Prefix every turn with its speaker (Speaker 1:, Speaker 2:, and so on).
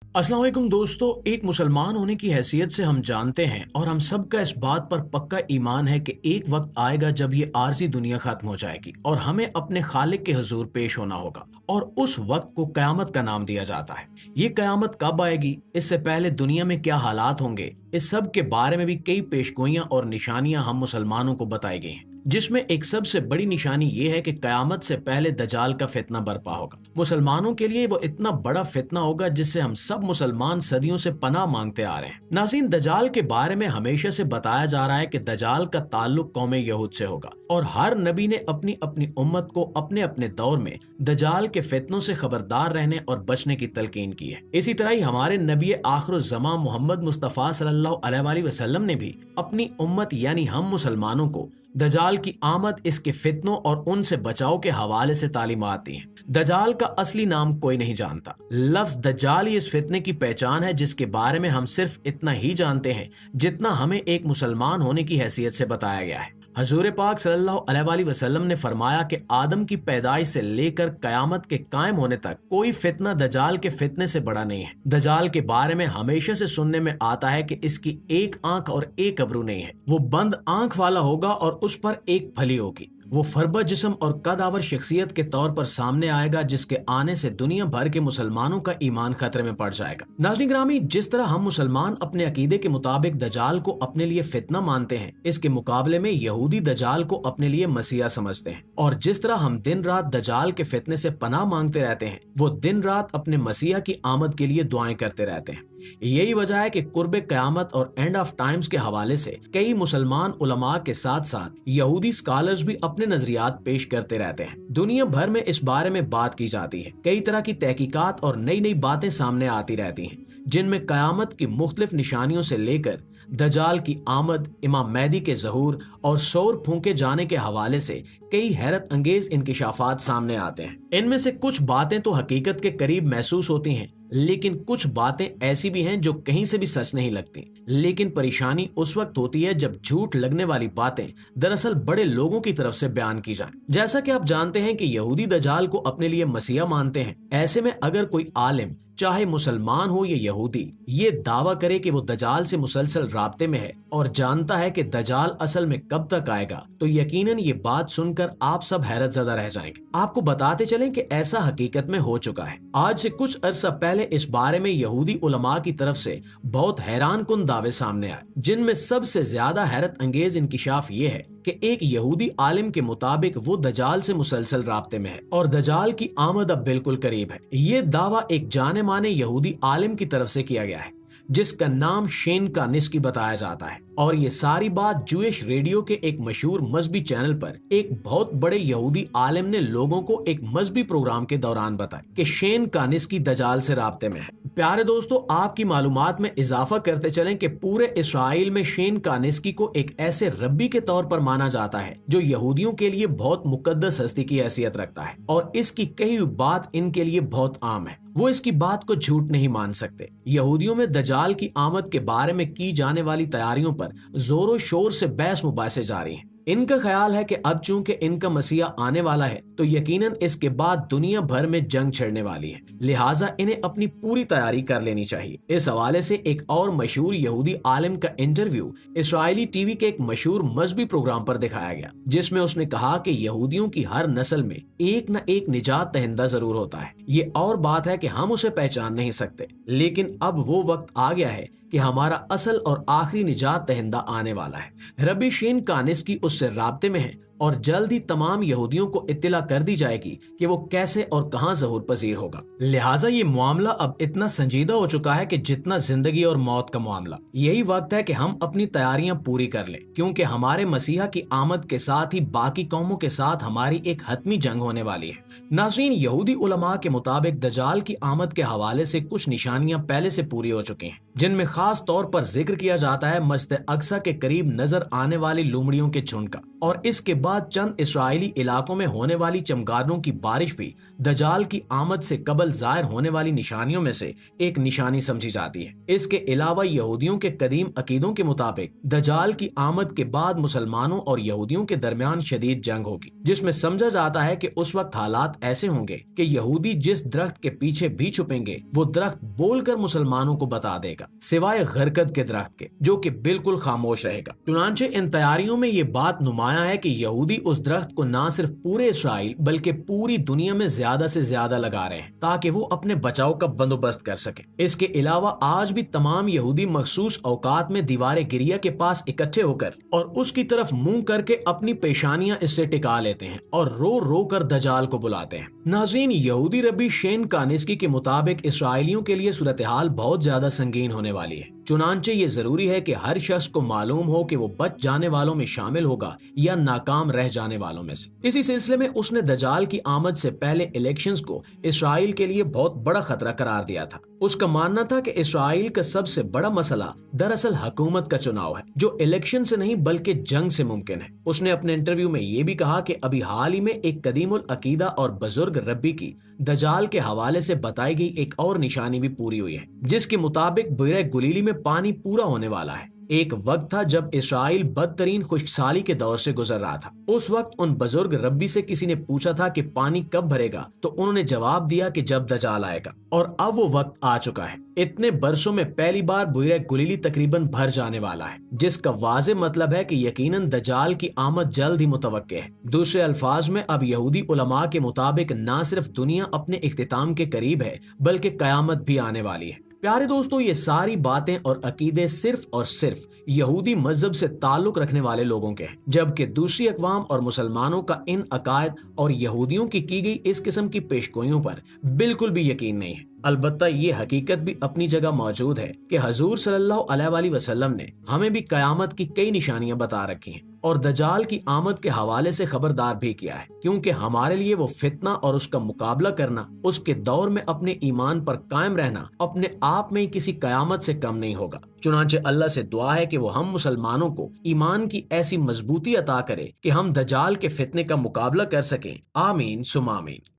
Speaker 1: अस्सलाम वालेकुम दोस्तों, एक मुसलमान होने की हैसियत से हम जानते हैं और हम सबका इस बात पर पक्का ईमान है कि एक वक्त आएगा जब ये आर्जी दुनिया खत्म हो जाएगी और हमें अपने खालिक के हुजूर पेश होना होगा और उस वक्त को कयामत का नाम दिया जाता है। ये कयामत कब आएगी, इससे पहले दुनिया में क्या हालात होंगे, इस सब के बारे में भी कई पेशगोइयां और निशानियां हम मुसलमानों को बताई गई हैं, जिसमें एक सबसे बड़ी निशानी ये है कि कयामत से पहले दजाल का फितना बर्पा होगा। मुसलमानों के लिए वो इतना बड़ा फितना होगा जिससे हम सब मुसलमान सदियों से पनाह मांगते आ रहे हैं। नाज़रीन, दजाल के बारे में हमेशा से बताया जा रहा है कि दजाल का ताल्लुक कौम यहूद से होगा और हर नबी ने अपनी अपनी उम्मत को अपने अपने दौर में दजाल के फितनों से खबरदार रहने और बचने की तलकीन की है। इसी तरह ही हमारे नबी आखिरुज़्ज़मां मोहम्मद मुस्तफ़ा सल्लल्लाहु अलैहि वसल्लम ने भी अपनी उम्मत यानी हम मुसलमानों को दजाल की आमद, इसके फितनों और उनसे बचाव के हवाले से तालीमात दी हैं। दजाल का असली नाम कोई नहीं जानता। लफ्ज दजाल ही इस फितने की पहचान है जिसके बारे में हम सिर्फ इतना ही जानते हैं जितना हमें एक मुसलमान होने की हैसियत से बताया गया है। हजूर पाक सल्लल्लाहु अलैहि वसल्लम ने फरमाया कि आदम की पैदाइश से लेकर कयामत के कायम होने तक कोई फितना दजाल के फितने से बड़ा नहीं है। दजाल के बारे में हमेशा से सुनने में आता है कि इसकी एक आंख और एक अबरू नहीं है। वो बंद आंख वाला होगा और उस पर एक फली होगी। वो फरबा जिस्म और कदावर शख्सियत के तौर पर सामने आएगा जिसके आने से दुनिया भर के मुसलमानों का ईमान खतरे में पड़ जाएगा। नाज़रीन ग्रामी, जिस तरह हम मुसलमान अपने अकीदे के मुताबिक दजाल को अपने लिए फितना मानते हैं, इसके मुकाबले में यहूदी दजाल को अपने लिए मसीहा समझते हैं। और जिस तरह हम दिन रात दजाल के फितने से पनाह मांगते रहते हैं, वो दिन रात अपने मसीहा की आमद के लिए दुआएं करते रहते हैं। यही वजह है कि कुर्बे क़यामत और एंड ऑफ टाइम्स के हवाले से कई मुसलमान उलमा के साथ साथ यहूदी स्कॉलर्स भी अपने नजरियात पेश करते रहते हैं। दुनिया भर में इस बारे में बात की जाती है। कई तरह की तहकीकात और नई नई बातें सामने आती रहती हैं, जिनमें कयामत की मुख्तलिफ निशानियों से लेकर दजाल की आमद, इमाम मेहदी के ज़हूर और शोर फूंके जाने के हवाले से कई हैरत अंगेज इंकिशाफात सामने आते हैं। इनमें से कुछ बातें तो हकीकत के करीब महसूस होती हैं, लेकिन कुछ बातें ऐसी भी हैं जो कहीं से भी सच नहीं लगती। लेकिन परेशानी उस वक्त होती है जब झूठ लगने वाली बातें दरअसल बड़े लोगों की तरफ से बयान की जाएं। जैसा कि आप जानते हैं कि यहूदी दजाल को अपने लिए मसीहा मानते हैं। ऐसे में अगर कोई आलिम, चाहे मुसलमान हो या यहूदी, ये दावा करे कि वो दजाल से मुसलसल राब्ते में है और जानता है कि दजाल असल में कब तक आएगा, तो यकीनन ये बात सुनकर आप सब हैरत ज़दा रह जाएंगे। आपको बताते चलें कि ऐसा हकीकत में हो चुका है। आज से कुछ अरसा पहले इस बारे में यहूदी उलमा की तरफ से बहुत हैरान कुन दावे सामने आए, जिनमें सबसे ज्यादा हैरत अंगेज इंकिशाफ ये है कि एक यहूदी आलिम के मुताबिक वो दजाल से मुसलसल राब्ते में है और दजाल की आमद अब बिल्कुल करीब है। ये दावा एक जाने माने यहूदी आलिम की तरफ से किया गया है जिसका नाम शेन कानिस्की बताया जाता है। और ये सारी बात जूइश रेडियो के एक मशहूर मजहबी चैनल पर एक बहुत बड़े यहूदी आलिम ने लोगों को एक मजहबी प्रोग्राम के दौरान बताई कि शेन कानिस्की दजाल से राब्ते में है। प्यारे दोस्तों, आपकी मालूमात में इजाफा करते चलें कि पूरे इसराइल में शेन कानिस्की को एक ऐसे रब्बी के तौर पर माना जाता है जो यहूदियों के लिए बहुत मुकद्दस हस्ती की हैसियत रखता है और इसकी कही हुई बात इनके लिए बहुत आम है। वो इसकी बात को झूठ नहीं मान सकते। यहूदियों में दजाल की आमद के बारे में की जाने वाली तैयारियों पर जोरों शोर से बहस मुबासे जारी हैं। इनका ख्याल है कि अब चूंकि इनका मसीहा आने वाला है तो यकीनन इसके बाद दुनिया भर में जंग छिड़ने वाली है, लिहाजा इन्हें अपनी पूरी तैयारी कर लेनी चाहिए। इस हवाले से एक और मशहूर यहूदी आलिम का इंटरव्यू इसराइली टीवी के एक मशहूर मजहबी प्रोग्राम पर दिखाया गया, जिसमें उसने कहा कि यहूदियों की हर नस्ल में एक न एक निजात दहिंदा जरूर होता है। ये और बात है कि हम उसे पहचान नहीं सकते, लेकिन अब वो वक्त आ गया है कि हमारा असल और आखिरी निजात दहिंदा आने वाला है। रबी शेन कानिस्की उससे राब्ते में है और जल्द ही तमाम यहूदियों को इत्तला कर दी जाएगी कि वो कैसे और कहां ज़हूर पजीर होगा। लिहाजा ये मामला अब इतना संजीदा हो चुका है कि जितना जिंदगी और मौत का मामला। यही वक्त है कि हम अपनी तैयारियां पूरी कर लें, क्योंकि हमारे मसीहा की आमद के साथ ही बाकी कौमों के साथ हमारी एक हतमी जंग होने वाली है। नाज़रीन, यहूदी उलमा के मुताबिक दजाल की आमद के हवाले से कुछ निशानियां पहले से पूरी हो चुकी हैं, जिनमें खास तौर पर जिक्र किया जाता है मस्जिद अक्सा के करीब नजर आने वाली लोमड़ियों के झुंड का। اور اس کے بعد چند اسرائیلی علاقوں میں ہونے والی چمگادڑوں کی بارش بھی دجال کی آمد سے قبل ظاہر ہونے والی نشانیوں میں سے ایک نشانی سمجھی جاتی ہے۔ اس کے علاوہ یہودیوں کے قدیم عقیدوں کے مطابق دجال کی آمد کے بعد مسلمانوں اور یہودیوں کے درمیان شدید جنگ ہوگی، جس میں سمجھا جاتا ہے کہ اس وقت حالات ایسے ہوں گے کہ یہودی جس درخت کے پیچھے بھی چھپیں گے وہ درخت بول کر مسلمانوں کو بتا دے گا، سوائے غرقد کے درخت کے جو کہ بالکل خاموش رہے گا۔ چنانچہ ان تیاریوں میں یہ بات نمایاں ہے کہ یہودی اس درخت کو نہ صرف پورے اسرائیل بلکہ پوری دنیا میں زیادہ سے زیادہ لگا رہے ہیں تاکہ وہ اپنے بچاؤ کا بندوبست کر سکیں۔ اس کے علاوہ آج بھی تمام یہودی مخصوص اوقات میں دیوار گریہ کے پاس اکٹھے ہو کر اور اس کی طرف منہ کر کے اپنی پیشانیاں اس سے ٹکا لیتے ہیں اور رو رو کر دجال کو بلاتے ہیں۔ ناظرین، یہودی ربی شین کانسکی کے مطابق اسرائیلیوں کے لیے صورتحال بہت زیادہ سنگین ہونے والی ہے، چنانچہ یہ ضروری ہے کہ ہر شخص کو معلوم ہو کہ وہ بچ جانے والوں میں شامل ہوگا یا ناکام رہ جانے والوں میں سے۔ اسی سلسلے میں اس نے دجال کی آمد سے پہلے الیکشنز کو اسرائیل کے لیے بہت بڑا خطرہ قرار دیا تھا۔ اس کا ماننا تھا کہ اسرائیل کا سب سے بڑا مسئلہ دراصل حکومت کا چناؤ ہے، جو الیکشن سے نہیں بلکہ جنگ سے ممکن ہے۔ اس نے اپنے انٹرویو میں یہ بھی کہا کہ ابھی حال ہی میں ایک قدیم العقیدہ اور بزرگ ربی کی دجال کے حوالے سے بتائی گئی ایک اور نشانی بھی پوری ہوئی ہے، جس کے مطابق بحیرہ گلیلی میں پانی پورا ہونے والا ہے۔ ایک وقت تھا جب اسرائیل بدترین خشک سالی کے دور سے گزر رہا تھا۔ اس وقت ان بزرگ ربی سے کسی نے پوچھا تھا کہ پانی کب بھرے گا، تو انہوں نے جواب دیا کہ جب دجال آئے گا، اور اب وہ وقت آ چکا ہے۔ اتنے برسوں میں پہلی بار بحیرہ گلیلی تقریباً بھر جانے والا ہے، جس کا واضح مطلب ہے کہ یقیناً دجال کی آمد جلد ہی متوقع ہے۔ دوسرے الفاظ میں اب یہودی علماء کے مطابق نہ صرف دنیا اپنے اختتام کے قریب ہے بلکہ قیامت بھی آنے والی ہے۔ پیارے دوستو، یہ ساری باتیں اور عقیدے صرف اور صرف یہودی مذہب سے تعلق رکھنے والے لوگوں کے ہیں، جبکہ دوسری اقوام اور مسلمانوں کا ان عقائد اور یہودیوں کی گئی اس قسم کی پیشگوئیوں پر بالکل بھی یقین نہیں ہے۔ البتہ یہ حقیقت بھی اپنی جگہ موجود ہے کہ حضور صلی اللہ علیہ وآلہ وسلم نے ہمیں بھی قیامت کی کئی نشانیاں بتا رکھی ہیں اور دجال کی آمد کے حوالے سے خبردار بھی کیا ہے، کیونکہ ہمارے لیے وہ فتنہ اور اس کا مقابلہ کرنا، اس کے دور میں اپنے ایمان پر قائم رہنا اپنے آپ میں کسی قیامت سے کم نہیں ہوگا۔ چنانچہ اللہ سے دعا ہے کہ وہ ہم مسلمانوں کو ایمان کی ایسی مضبوطی عطا کرے کہ ہم دجال کے فتنے کا مقابلہ کر سکیں۔ آمین ثم آمین۔